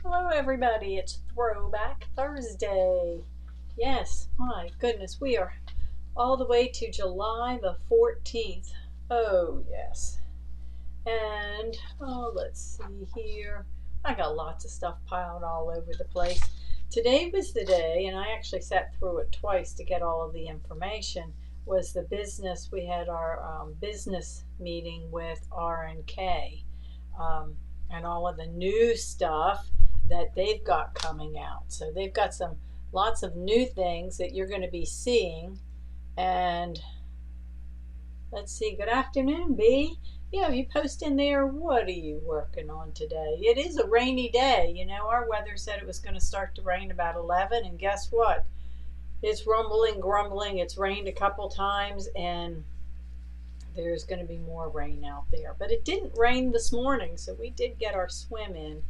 Hello everybody, it's Throwback Thursday. Yes, my goodness, we are all the way to July the 14th. Oh yes. And, let's see here. I got lots of stuff piled all over the place. Today was the day, and I actually sat through it twice to get all of the information, was the business. We had our business meeting with RNK, and all of the new stuff that they've got coming out. So they've got lots of new things that you're going to be seeing. And let's see, good afternoon, B. Yeah, you post in there, what are you working on today? It is a rainy day. You know, our weather said it was going to start to rain about 11, and guess what? It's rumbling, grumbling. It's rained a couple times, and there's going to be more rain out there. But it didn't rain this morning, so we did get our swim in.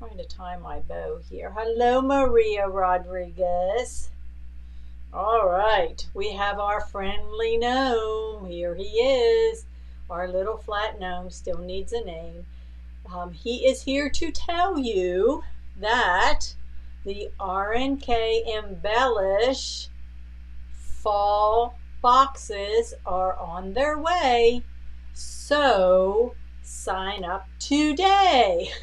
I'm trying to tie my bow here. Hello, Maria Rodriguez. All right, we have our friendly gnome. Here he is. Our little flat gnome still needs a name. He is here to tell you that the RNK Embellish fall boxes are on their way. So sign up today.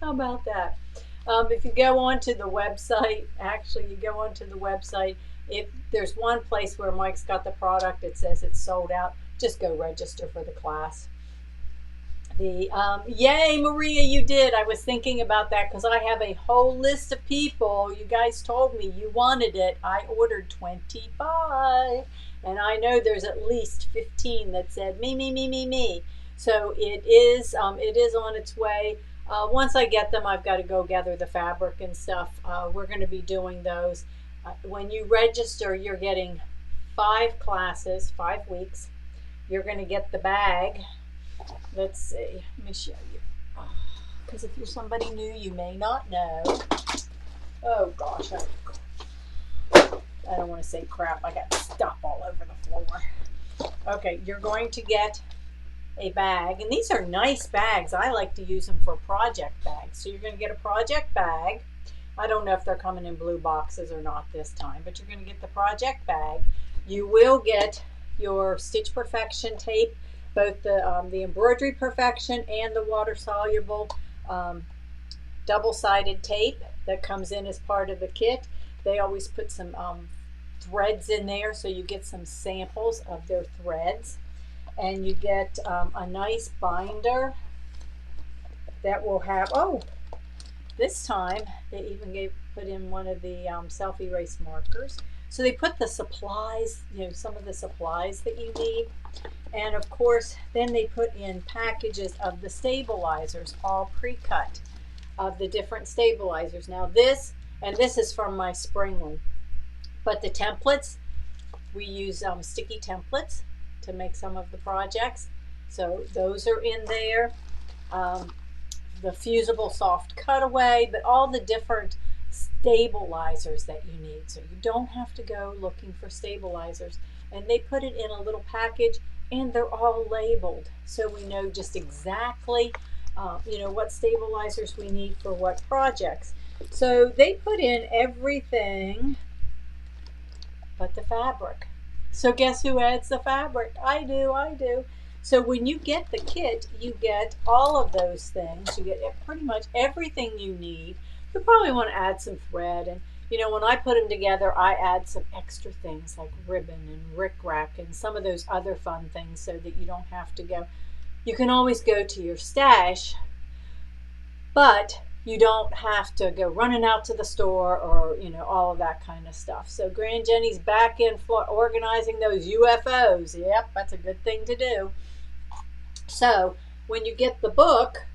How about that? If you go onto the website, if there's one place where Mike's got the product, it says it's sold out, just go register for the class. Yay, Maria, you did. I was thinking about that because I have a whole list of people. You guys told me you wanted it. I ordered 25, and I know there's at least 15 that said me. So it is on its way. Once I get them, I've got to go gather the fabric and stuff. We're going to be doing those. When you register, you're getting 5 classes, 5 weeks. You're going to get the bag. Let's see. Let me show you. Because if you're somebody new, you may not know. Oh, gosh. I don't want to say crap. I got stuff all over the floor. Okay, you're going to get a bag, and these are nice bags. I like to use them for project bags. So you're going to get a project bag. I don't know if they're coming in blue boxes or not this time, but you're going to get the project bag. You will get your Stitch Perfection tape, both the embroidery perfection and the water soluble double-sided tape that comes in as part of the kit. They always put some threads in there, so you get some samples of their threads. And you get a nice binder that will have, this time they even put in one of the self-erase markers. So they put the supplies, some of the supplies that you need. And of course, then they put in packages of the stabilizers, all pre-cut, of the different stabilizers. Now this is from my spring one. But the templates, we use sticky templates to make some of the projects. So those are in there. The fusible soft cutaway, but all the different stabilizers that you need. So you don't have to go looking for stabilizers. And they put it in a little package, and they're all labeled. So we know just exactly, what stabilizers we need for what projects. So they put in everything but the fabric. So guess who adds the fabric? I do. So when you get the kit, you get all of those things. You get pretty much everything you need. You probably want to add some thread. And, when I put them together, I add some extra things like ribbon and rickrack and some of those other fun things so that you don't have to go. You can always go to your stash, but you don't have to go running out to the store or, all of that kind of stuff. So Grand Jenny's back in organizing those UFOs. Yep, that's a good thing to do. So when you get the book,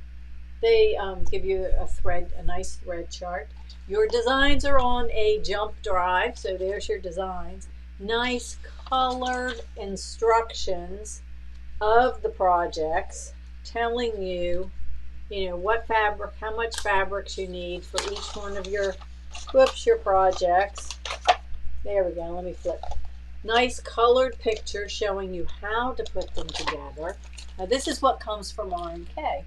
they give you a nice thread chart. Your designs are on a jump drive, so there's your designs. Nice colored instructions of the projects telling you what fabric, how much fabrics you need for each one of your projects. There we go, let me flip. Nice colored pictures showing you how to put them together. Now this is what comes from RNK.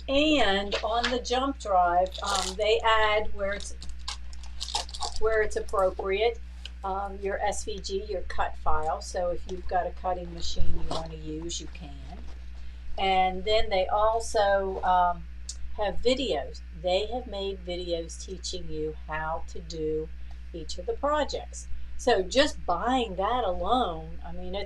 And on the jump drive, they add where it's appropriate, your SVG, your cut file. So if you've got a cutting machine you want to use, you can. And then they also have videos. They have made videos teaching you how to do each of the projects. So just buying that alone, I mean,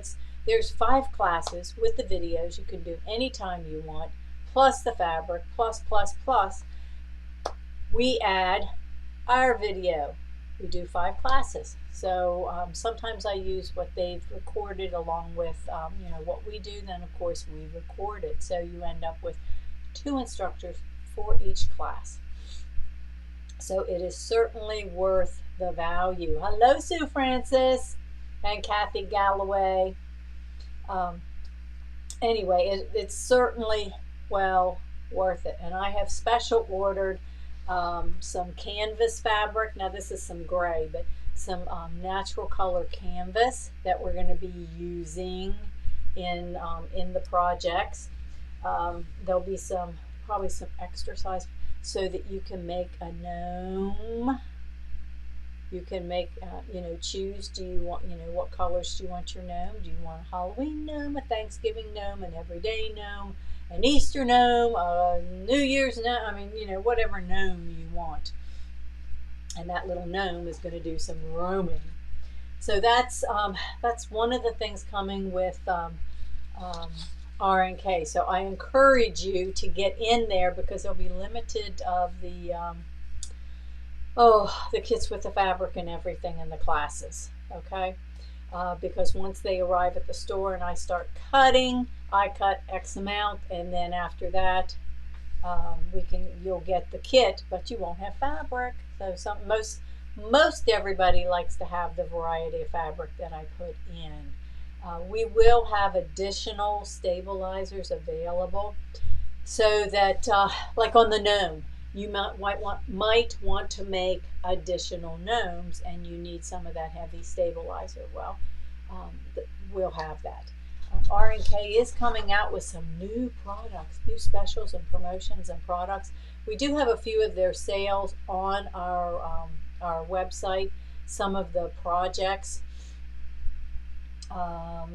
there's 5 classes with the videos you can do anytime you want, plus the fabric, plus. We add our video. We do 5 classes. So sometimes I use what they've recorded along with what we do. Then of course we record it. So you end up with 2 instructors for each class. So it is certainly worth the value. Hello, Sue Francis and Kathy Galloway. Anyway, it's certainly well worth it. And I have special ordered some canvas fabric. Now this is some gray, but some natural color canvas that we're going to be using in the projects. There'll be probably some exercise so that you can make a gnome. You can make, choose, do you want, what colors do you want your gnome? Do you want a Halloween gnome, a Thanksgiving gnome, an everyday gnome, an Easter gnome, a New Year's gnome? I mean, whatever gnome you want. And that little gnome is going to do some roaming. So that's one of the things coming with RNK. So I encourage you to get in there because there'll be limited of the kits with the fabric and everything in the classes. Okay, because once they arrive at the store and I start cutting, I cut X amount, and then after that, you'll get the kit, but you won't have fabric. So most everybody likes to have the variety of fabric that I put in. We will have additional stabilizers available so that, like on the gnome, you might want to make additional gnomes and you need some of that heavy stabilizer. Well, we'll have that. RNK is coming out with some new products, new specials and promotions and products. We do have a few of their sales on our website, some of the projects.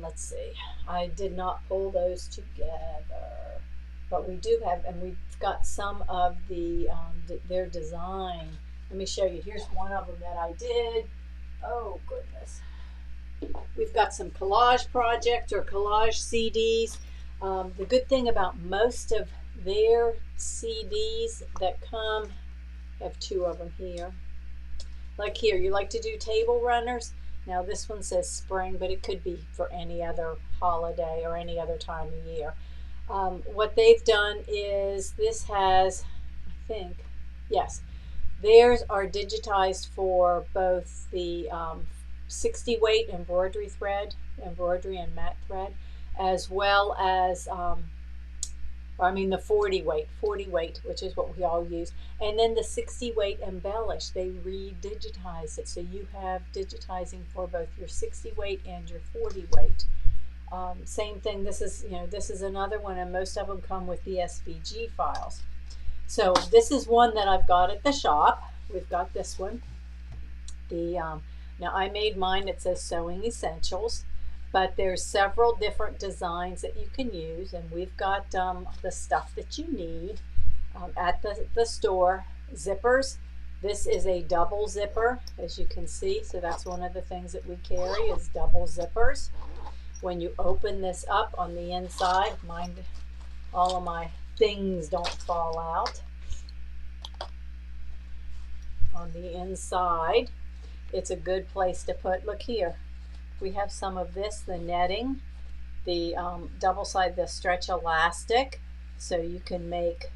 Let's see, I did not pull those together, but we do have, and we've got some of their design. Let me show you. Here's one of them that I did. Oh goodness. We've got some collage projects or collage CDs. The good thing about most of their CDs that come, I have 2 of them here. Like here, you like to do table runners. Now this one says spring, but it could be for any other holiday or any other time of year. What they've done is this has, I think, yes, theirs are digitized for both the 60 weight embroidery and matte thread, as well as the 40 weight, which is what we all use, and then the 60 weight Embellish. They re-digitize it, so you have digitizing for both your 60 weight and your 40 weight. Same thing. This is another one, and most of them come with the SVG files. So this is one that I've got at the shop. We've got this one. Now I made mine. It says Sewing Essentials. But there's several different designs that you can use, and we've got the stuff that you need at the store. Zippers. This is a double zipper, as you can see. So that's one of the things that we carry is double zippers. When you open this up on the inside, mind all of my things don't fall out. On the inside, it's a good place to put, look here. We have some of this, the netting, the double side, the stretch elastic, so you can make,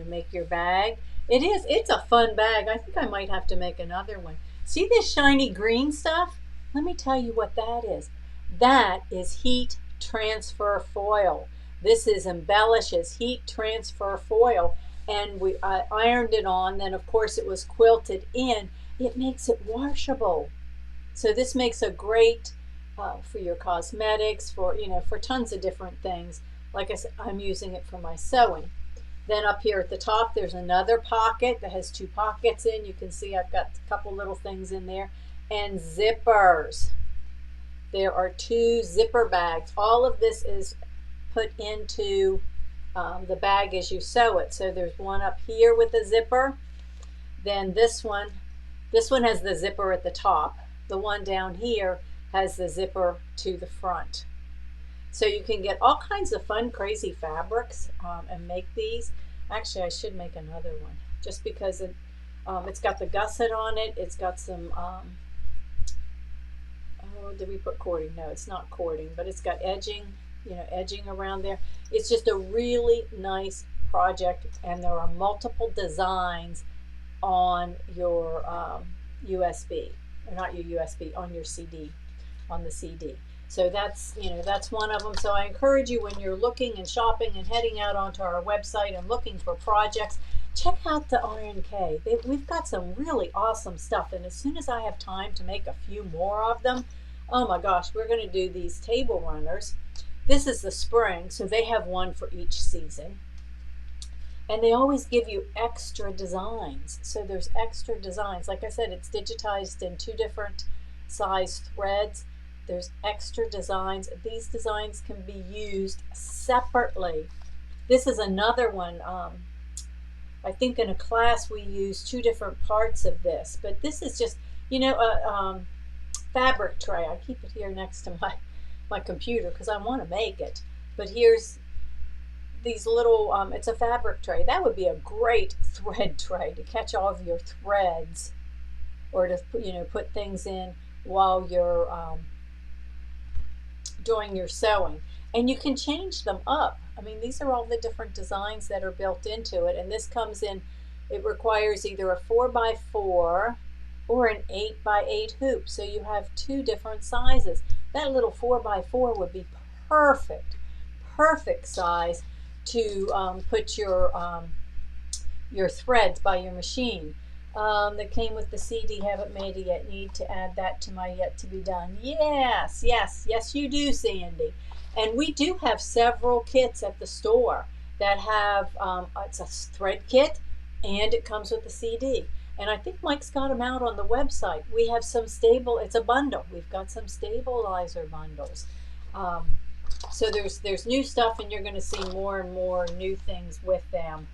make your bag. It's a fun bag. I think I might have to make another one. See this shiny green stuff? Let me tell you what that is. That is heat transfer foil. This is Embellish's heat transfer foil, and I ironed it on. Then of course it was quilted in. It makes it washable. So this makes a great for your cosmetics, for tons of different things. Like I said, I'm using it for my sewing. Then up here at the top, there's another pocket that has 2 pockets in. You can see I've got a couple little things in there. And zippers. There are 2 zipper bags. All of this is put into the bag as you sew it. So there's one up here with a zipper. Then this one has the zipper at the top. The one down here has the zipper to the front. So you can get all kinds of fun, crazy fabrics and make these. Actually, I should make another one just because it's got the gusset on it. It's got some, oh, did we put cording? No, it's not cording, but it's got edging, edging around there. It's just a really nice project, and there are multiple designs on your USB, or not your USB, on your CD, on the CD. So that's one of them. So I encourage you, when you're looking and shopping and heading out onto our website and looking for projects, check out the RNK. We've got some really awesome stuff, and as soon as I have time to make a few more of them, oh my gosh, we're going to do these table runners. This is the spring, so they have one for each season. And they always give you extra designs. So there's extra designs. Like I said, it's digitized in 2 different size threads. There's extra designs. These designs can be used separately. This is another one. I think in a class we use 2 different parts of this. But this is just, a fabric tray. I keep it here next to my computer because I want to make it. But here's these little, it's a fabric tray. That would be a great thread tray to catch all of your threads, or to put things in while you're doing your sewing. And you can change them up. I mean, these are all the different designs that are built into it. And this comes in, it requires either a 4x4 or an 8x8 hoop. So you have 2 different sizes. That little 4x4 would be perfect size to put your threads by your machine. That came with the CD. Haven't made it yet. Need to add that to my yet to be done. Yes, you do, Sandy. And we do have several kits at the store that have, it's a thread kit, and it comes with the CD. And I think Mike's got them out on the website. We have some it's a bundle. We've got some stabilizer bundles. So there's new stuff, and you're going to see more and more new things with them,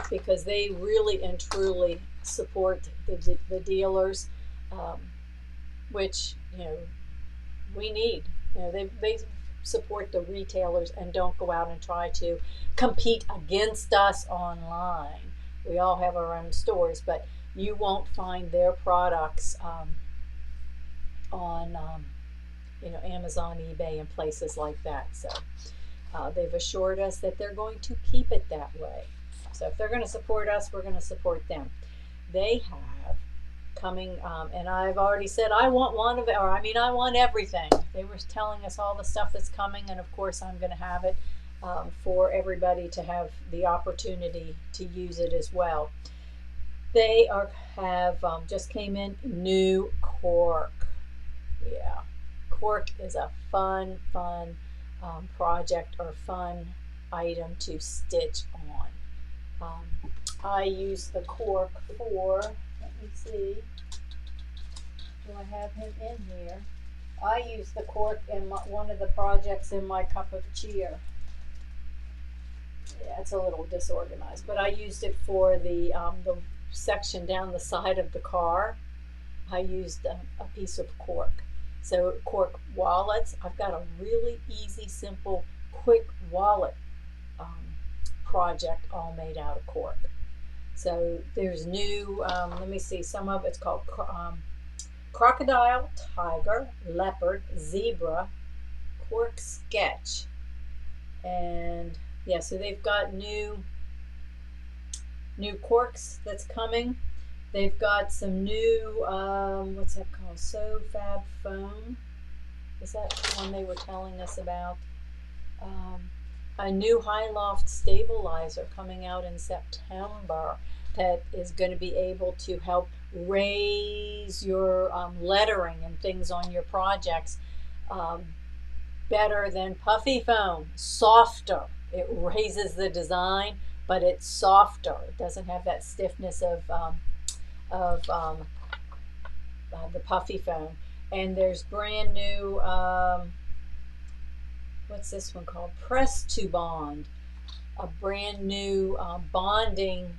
because they really and truly support the dealers, which we need. They support the retailers and don't go out and try to compete against us online. We all have our own stores, but you won't find their products on Amazon, eBay, and places like that. So they've assured us that they're going to keep it that way. So if they're going to support us, we're going to support them. They have coming, and I've already said I want one of it, or I want everything. They were telling us all the stuff that's coming, and of course I'm going to have it for everybody to have the opportunity to use it as well. They have just came in new cork. Yeah, cork is a fun project or fun item to stitch on. I use the cork for, let me see, do I have him in here? I use the cork in one of the projects in my cup of cheer. Yeah, it's a little disorganized, but I used it for the section down the side of the car. I used a piece of cork. So cork wallets, I've got a really easy, simple, quick wallet project all made out of cork. So there's new, let me see, some of it's called crocodile, tiger, leopard, zebra, cork sketch. And yeah, so they've got new corks that's coming. They've got some new, what's that called? So Fab Foam. Is that the one they were telling us about? A new high loft stabilizer coming out in September that is going to be able to help raise your lettering and things on your projects. better than puffy foam, softer. It raises the design, but it's softer. It doesn't have that stiffness of the puffy foam. And there's brand new, what's this one called? Press to Bond. A brand new bonding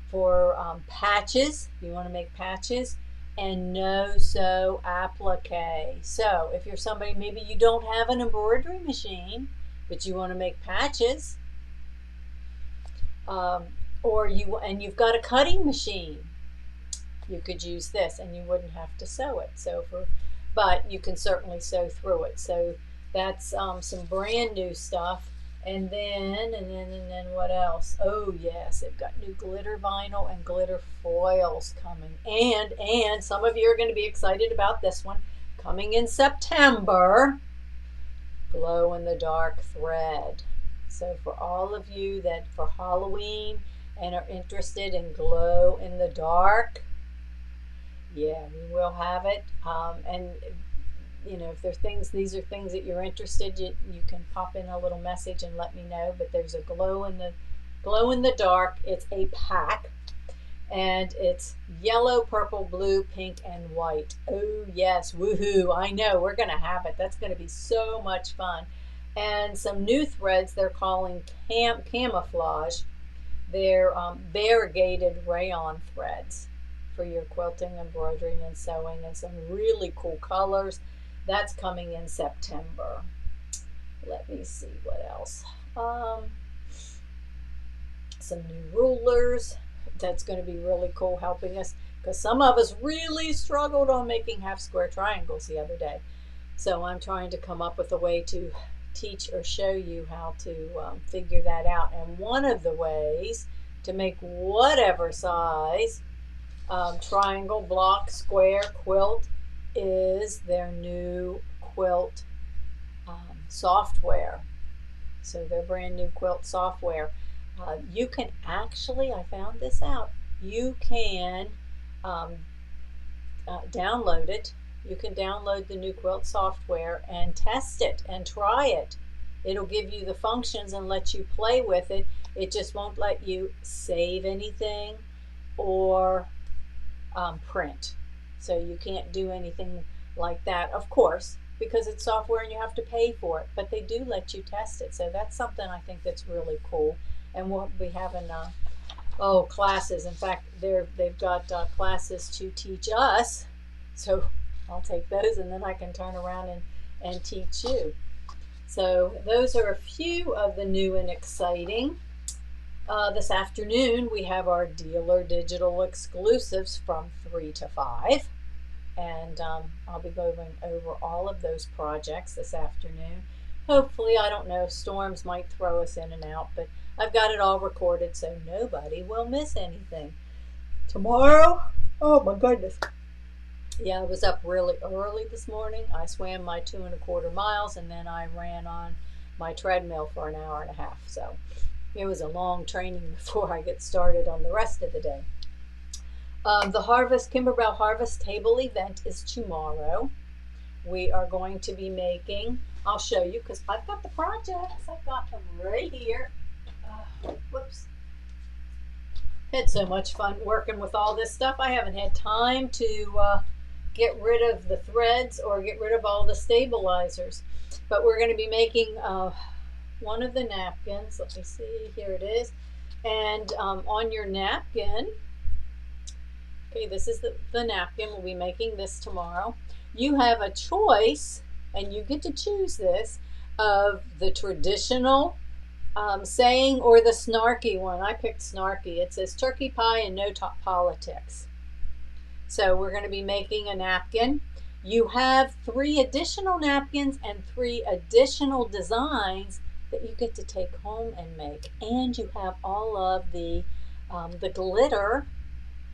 for patches. You want to make patches. And no sew applique. So if you're somebody, maybe you don't have an embroidery machine, but you want to make patches, or you've got a cutting machine, you could use this and you wouldn't have to sew it. But you can certainly sew through it. So that's some brand new stuff. And then what else? Oh yes, they've got new glitter vinyl and glitter foils coming. And some of you are going to be excited about this one coming in September. Glow in the dark thread. So for all of you that for Halloween and are interested in glow in the dark, yeah, we will have it. And you know, if these are things that you're interested, you can pop in a little message and let me know. But there's a glow in the dark. It's a pack, and it's yellow, purple, blue, pink, and white. Oh yes, woohoo! I know we're gonna have it. That's gonna be so much fun. And some new threads they're calling camouflage. They're variegated rayon threads for your quilting, embroidery, and sewing, and some really cool colors. That's coming in September. Let me see what else. Some new rulers. That's going to be really cool, helping us, because some of us really struggled on making half square triangles the other day. So I'm trying to come up with a way to teach or show you how to figure that out. And one of the ways to make whatever size triangle, block, square, quilt is their new quilt software. So their brand new quilt software. You can actually, I found this out, you can download it. You can download the new quilt software and test it and try it. It'll give you the functions and let you play with it. It just won't let you save anything or print. So you can't do anything like that, of course, because it's software and you have to pay for it. But they do let you test it. So that's something I think that's really cool. And we'll be having classes. In fact, they've got classes to teach us. So I'll take those and then I can turn around and teach you. So those are a few of the new and exciting. This afternoon we have our dealer digital exclusives from 3 to 5. And I'll be going over all of those projects this afternoon. Hopefully, I don't know, storms might throw us in and out, but I've got it all recorded so nobody will miss anything. Tomorrow, oh my goodness. Yeah, I was up really early this morning. I swam my 2 1/4 miles and then I ran on my treadmill for an hour and a half. So it was a long training before I get started on the rest of the day. The Kimberbell Harvest Table event is tomorrow. We are going to be making, I'll show you because I've got the projects. I've got them right here. Whoops. Had so much fun working with all this stuff. I haven't had time to get rid of the threads or get rid of all the stabilizers. But we're going to be making one of the napkins. Let me see. Here it is. And on your napkin, okay, this is the napkin. We'll be making this tomorrow. You have a choice, and you get to choose this, of the traditional saying or the snarky one. I picked snarky. It says turkey pie and no politics. So we're going to be making a napkin. You have 3 additional napkins and 3 additional designs that you get to take home and make. And you have all of the glitter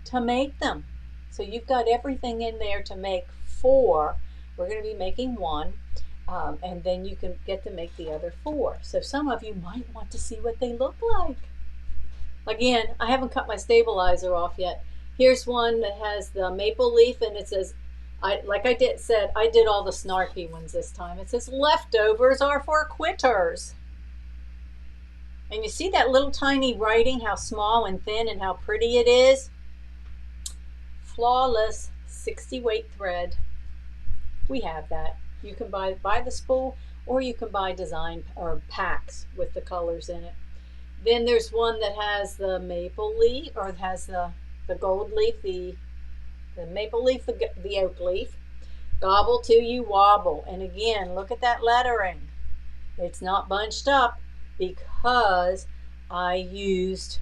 to make them. So you've got everything in there to make 4. We're going to be making 1, and then you can get to make the other 4. So some of you might want to see what they look like. Again, I haven't cut my stabilizer off yet. Here's one that has the maple leaf and it says Like I said, I did all the snarky ones this time. It says leftovers are for quitters. And you see that little tiny writing, how small and thin and how pretty it is? Flawless 60 weight thread. We have that. You can buy the spool, or you can buy design or packs with the colors in it. Then there's one that has the maple leaf, or it has the gold leaf, the maple leaf, the oak leaf. Gobble till you wobble. And again, look at that lettering. It's not bunched up because I used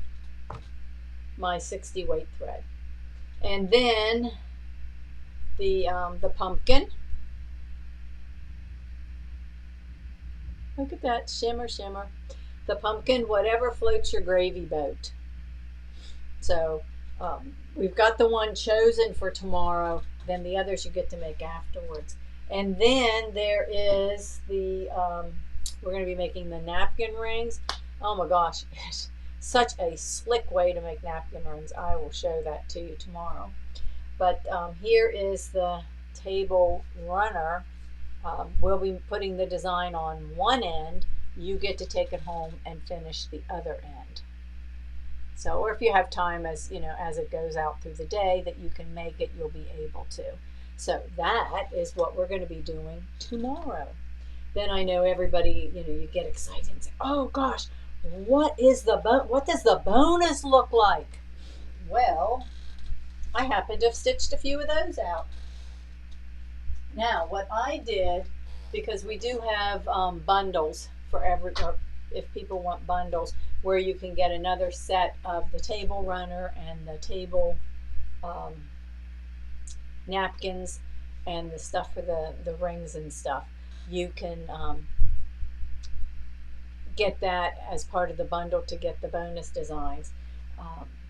my 60 weight thread. And then the pumpkin. Look at that, shimmer, shimmer. The pumpkin, whatever floats your gravy boat. So we've got the one chosen for tomorrow. Then the others you get to make afterwards. And then there is the, we're going to be making the napkin rings. Oh my gosh, it's such a slick way to make napkin rings. I will show that to you tomorrow. But here is the table runner. We'll be putting the design on one end. You get to take it home and finish the other end. So, or if you have time, as you know, as it goes out through the day that you can make it, you'll be able to. So that is what we're going to be doing tomorrow. Then I know everybody, you know, you get excited and say, "Oh gosh, what does the bonus look like?" Well, I happen to have stitched a few of those out. Now, what I did, because we do have bundles for if people want bundles, where you can get another set of the table runner and the table napkins and the stuff for the rings and stuff. You can get that as part of the bundle to get the bonus designs.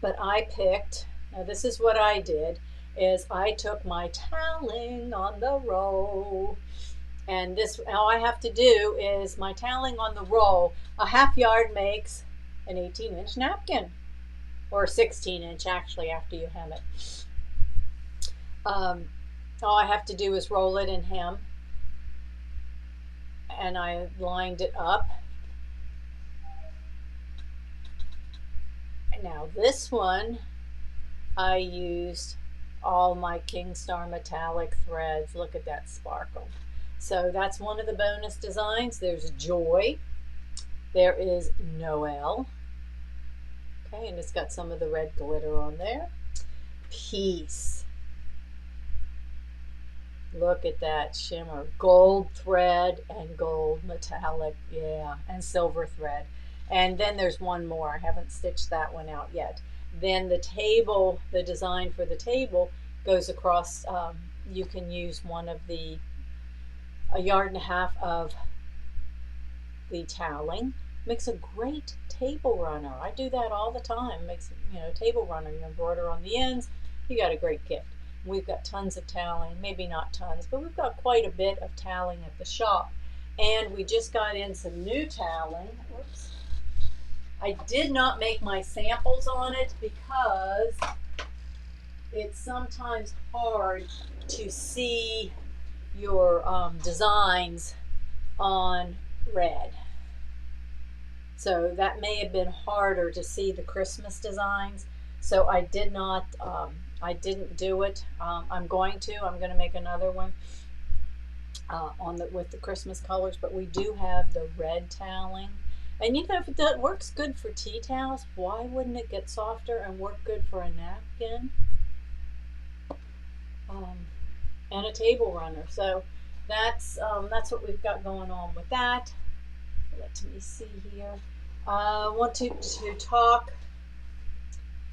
But I picked, now this is what I did, is I took my toweling on the roll. And this, all I have to do is my toweling on the roll. A half yard makes an 18-inch napkin, or 16-inch actually after you hem it. All I have to do is roll it and hem. And I lined it up. Now this one, I used all my King Star metallic threads. Look at that sparkle. So that's one of the bonus designs. There's Joy. There is Noel. Okay, and it's got some of the red glitter on there. Peace. Look at that shimmer. Gold thread and gold metallic, yeah, and silver thread. And then there's one more. I haven't stitched that one out yet. Then the table, the design for the table goes across, you can use one of the, a yard and a half of the toweling. Makes a great table runner. I do that all the time. Makes, you know, table runner. You embroider on the ends. You got a great gift. We've got tons of toweling, maybe not tons, but we've got quite a bit of toweling at the shop. And we just got in some new toweling. Whoops. I did not make my samples on it because it's sometimes hard to see your designs on red. So that may have been harder to see the Christmas designs. So I did not, I didn't do it. I'm going to make another one with the Christmas colors, but we do have the red toweling. And you know, if it works good for tea towels, why wouldn't it get softer and work good for a napkin? And a table runner. So that's what we've got going on with that. Let me see here. I want to talk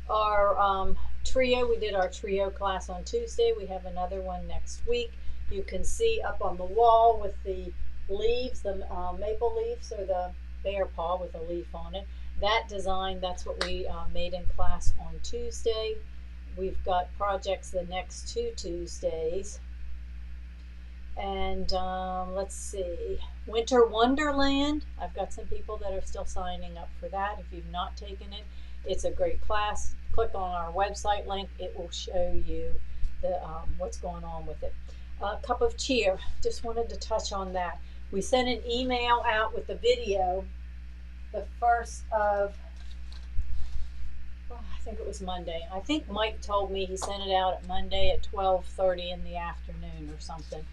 our trio. We did our trio class on Tuesday. We have another one next week. You can see up on the wall with the leaves, the maple leaves, or the bear paw with a leaf on it. That design, that's what we made in class on Tuesday. We've got projects the next 2 Tuesdays. And let's see, Winter Wonderland. I've got some people that are still signing up for that. If you've not taken it, it's a great class. Click on our website link. It will show you the what's going on with it. Cup of cheer, just wanted to touch on that. We sent an email out with the video the first of, I think it was Monday. I think Mike told me he sent it out at Monday at 12:30 in the afternoon or something,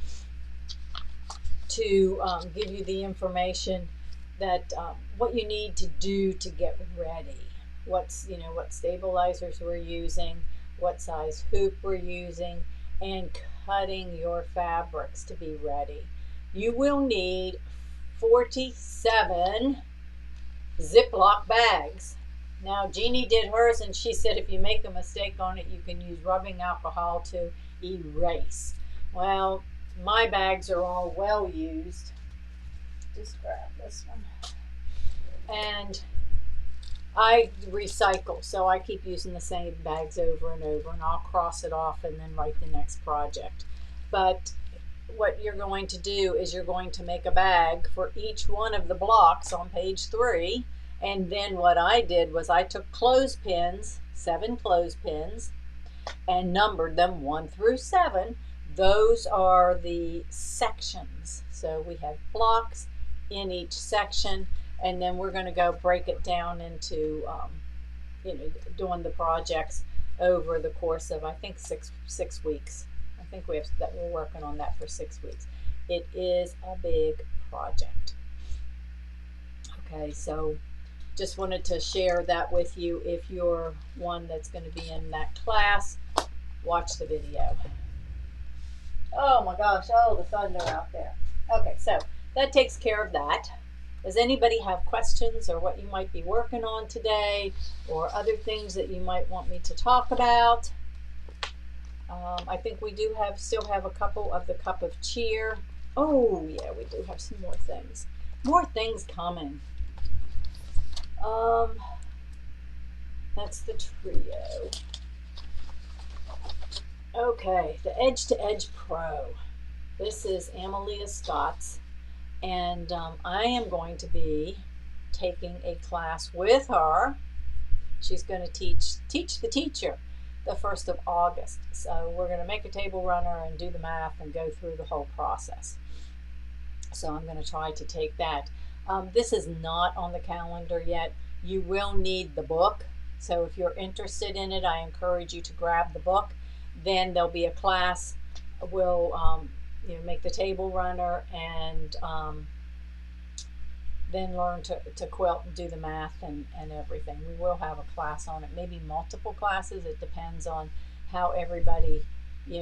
to give you the information that what you need to do to get ready. What stabilizers we're using, what size hoop we're using, and cutting your fabrics to be ready. You will need 47 Ziploc bags. Now, Jeannie did hers, and she said if you make a mistake on it, you can use rubbing alcohol to erase. Well, my bags are all well used. Just grab this one. And I recycle, so I keep using the same bags over and over, and I'll cross it off and then write the next project. But what you're going to do is you're going to make a bag for each one of the blocks on page 3. And then what I did was I took clothespins, 7 clothespins, and numbered them 1 through 7. Those are the sections. So we have blocks in each section, and then we're going to go break it down into, doing the projects over the course of, I think, six weeks. I think we're working on that for 6 weeks. It is a big project. Okay, so just wanted to share that with you. If you're one that's going to be in that class, watch the video. Oh my gosh, oh, the thunder out there. Okay, so that takes care of that. Does anybody have questions or what you might be working on today, or other things that you might want me to talk about? I think we do still have a couple of the cup of cheer. Oh yeah, we do have some more things. More things coming. That's the trio. Okay, the Edge to Edge Pro. This is Amelie Scott's, and I am going to be taking a class with her. She's going to teach the teacher the 1st of August. So we're going to make a table runner and do the math and go through the whole process. So I'm going to try to take that. This is not on the calendar yet. You will need the book. So if you're interested in it, I encourage you to grab the book. Then there'll be a class. We'll make the table runner and then learn to quilt and do the math and everything. We will have a class on it, maybe multiple classes. It depends on how everybody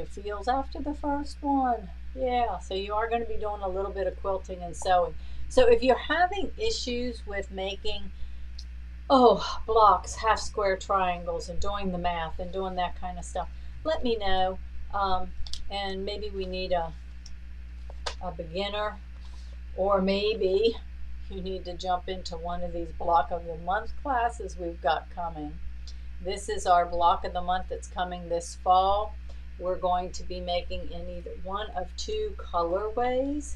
feels after the first one. Yeah, so you are going to be doing a little bit of quilting and sewing. So if you're having issues with making blocks, half square triangles, and doing the math and doing that kind of stuff, let me know. And maybe we need a beginner, or maybe you need to jump into one of these block of the month classes we've got coming. This is our block of the month that's coming this fall. We're going to be making in either one of 2 colorways.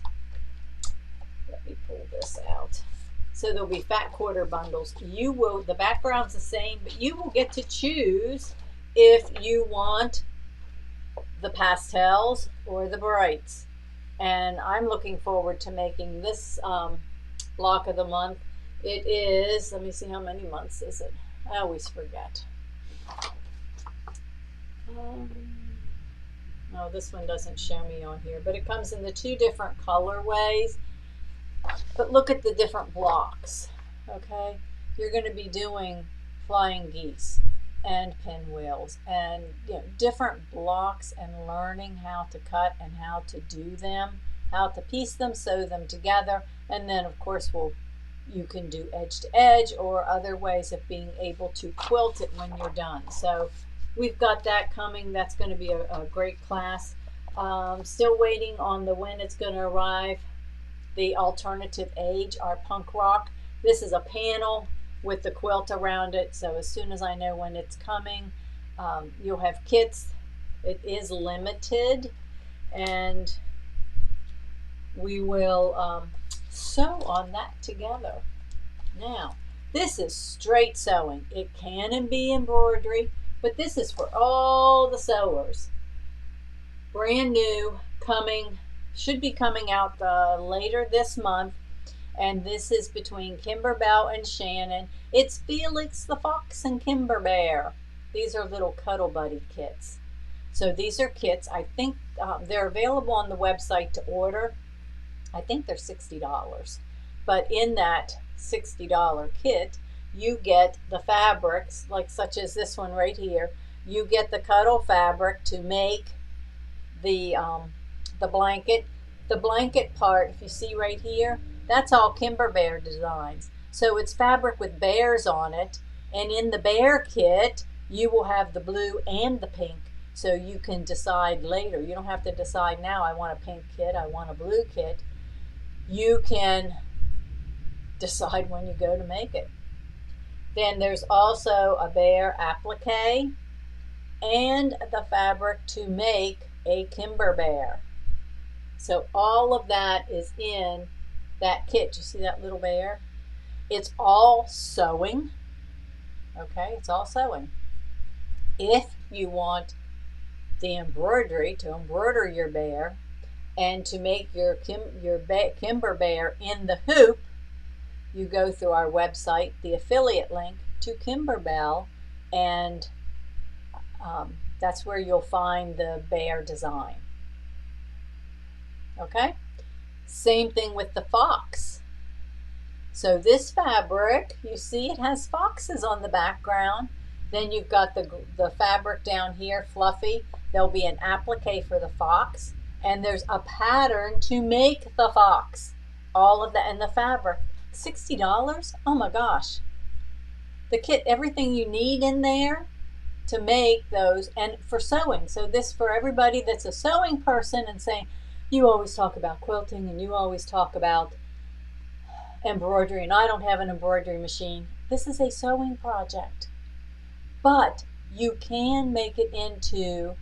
Let me pull this out. So there'll be fat quarter bundles. The background's the same, but you will get to choose if you want the pastels or the brights. And I'm looking forward to making this block of the month. It is, let me see, how many months is it? I always forget. No, this one doesn't show me on here, but it comes in the 2 different colorways. But look at the different blocks, okay? You're going to be doing flying geese and pinwheels and different blocks, and learning how to cut and how to do them, how to piece them, sew them together, and then of course you can do edge to edge or other ways of being able to quilt it when you're done. So we've got that coming. That's going to be a great class. Still waiting on when it's going to arrive. The Alternative Age, our punk rock. This is a panel with the quilt around it. So as soon as I know when it's coming, you'll have kits. It is limited, and we will sew on that together. Now, this is straight sewing. It can be embroidery, but this is for all the sewers. brand new, should be coming out later this month. And this is between Kimberbell and Shannon. It's Felix the Fox and Kimberbear. These are little cuddle buddy kits. So these are kits. I think they're available on the website to order. I think they're $60. But in that $60 kit, you get the fabrics, like such as this one right here. You get the cuddle fabric to make the blanket. The blanket part, if you see right here, that's all Kimberbear designs. So it's fabric with bears on it. And in the bear kit, you will have the blue and the pink. So you can decide later. You don't have to decide now, I want a pink kit, I want a blue kit. You can decide when you go to make it. Then there's also a bear applique and the fabric to make a Kimberbear. So all of that is in that kit. You see that little bear? It's all sewing. Okay, it's all sewing. If you want the embroidery to embroider your bear and to make your Kimberbear in the hoop, you go through our website, the affiliate link to Kimberbell, and that's where you'll find the bear design. Okay? Same thing with the fox. So this fabric, you see it has foxes on the background. Then you've got the fabric down here, fluffy. There'll be an applique for the fox. And there's a pattern to make the fox. All of that, and the fabric. $60? Oh my gosh. The kit, everything you need in there to make those, and for sewing. So this for everybody that's a sewing person and saying, you always talk about quilting and you always talk about embroidery and I don't have an embroidery machine. This is a sewing project. But you can make it into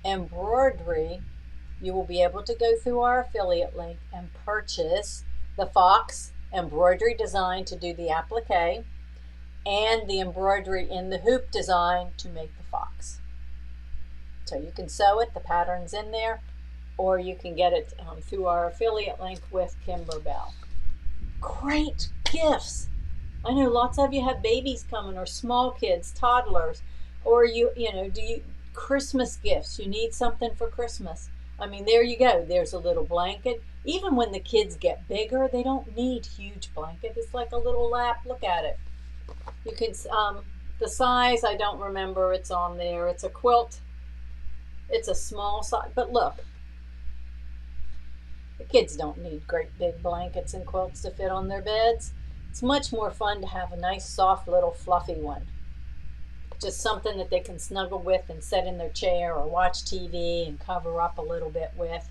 embroidery. You will be able to go through our affiliate link and purchase the fox embroidery design to do the applique and the embroidery in the hoop design to make the fox. So you can sew it, the pattern's in there, or you can get it through our affiliate link with Kimberbell. Great gifts. I know lots of you have babies coming, or small kids, toddlers, or Christmas gifts. You need something for Christmas. I mean, there you go. There's a little blanket. Even when the kids get bigger, they don't need huge blanket. It's like a little lap. Look at it. You can, the size, I don't remember. It's on there. It's a quilt. It's a small size, but look. The kids don't need great big blankets and quilts to fit on their beds. It's much more fun to have a nice, soft, little fluffy one. Just something that they can snuggle with and sit in their chair or watch TV and cover up a little bit with.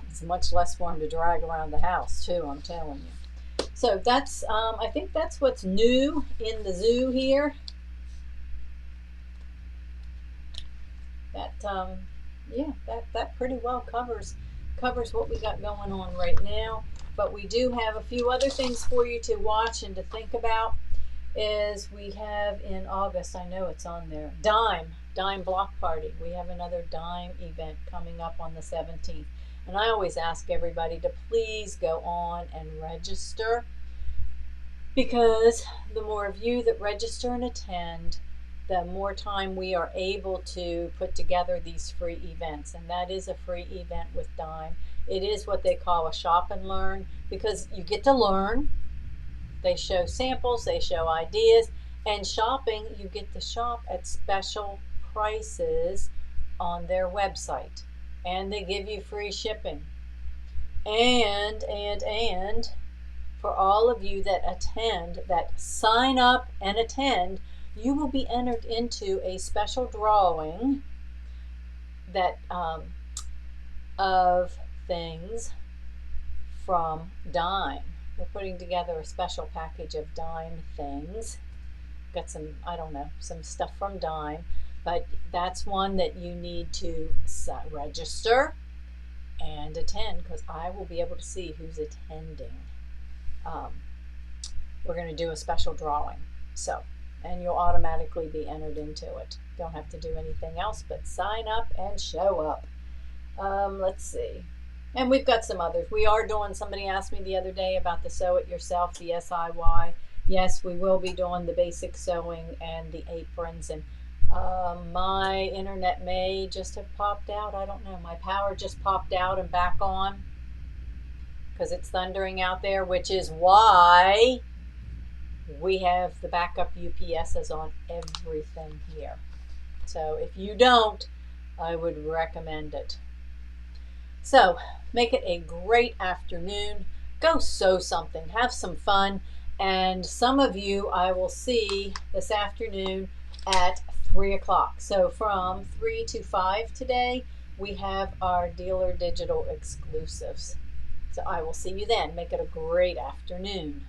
It's much less fun to drag around the house too, I'm telling you. So that's, I think that's what's new in the zoo here. That, yeah, that pretty well covers what we got going on right now. But we do have a few other things for you to watch and to think about. Is we have in August, I know it's on there, Dime Block Party. We have another Dime event coming up on the 17th. And I always ask everybody to please go on and register, because the more of you that register and attend, the more time we are able to put together these free events. And that is a free event with Dime. It is what they call a shop and learn, because you get to learn. They show samples, they show ideas, and shopping, you get to shop at special prices on their website. And they give you free shipping. And for all of you that attend, that sign up and attend, you will be entered into a special drawing that of things from Dime. We're putting together a special package of Dime things. Got some, I don't know, some stuff from Dime, but that's one that you need to register and attend, because I will be able to see who's attending. We're going to do a special drawing, so, and you'll automatically be entered into it. Don't have to do anything else but sign up and show up. Let's see. And we've got some others. We are doing, somebody asked me the other day about the sew it yourself, the SIY. Yes, we will be doing the basic sewing and the aprons. And my internet may just have popped out. I don't know. My power just popped out and back on because it's thundering out there, which is why we have the backup UPSs on everything here. So if you don't, I would recommend it. So make it a great afternoon. Go sew something, have some fun. And some of you I will see this afternoon at 3 o'clock. So from 3 to 5 today, we have our dealer digital exclusives. So I will see you then. Make it a great afternoon.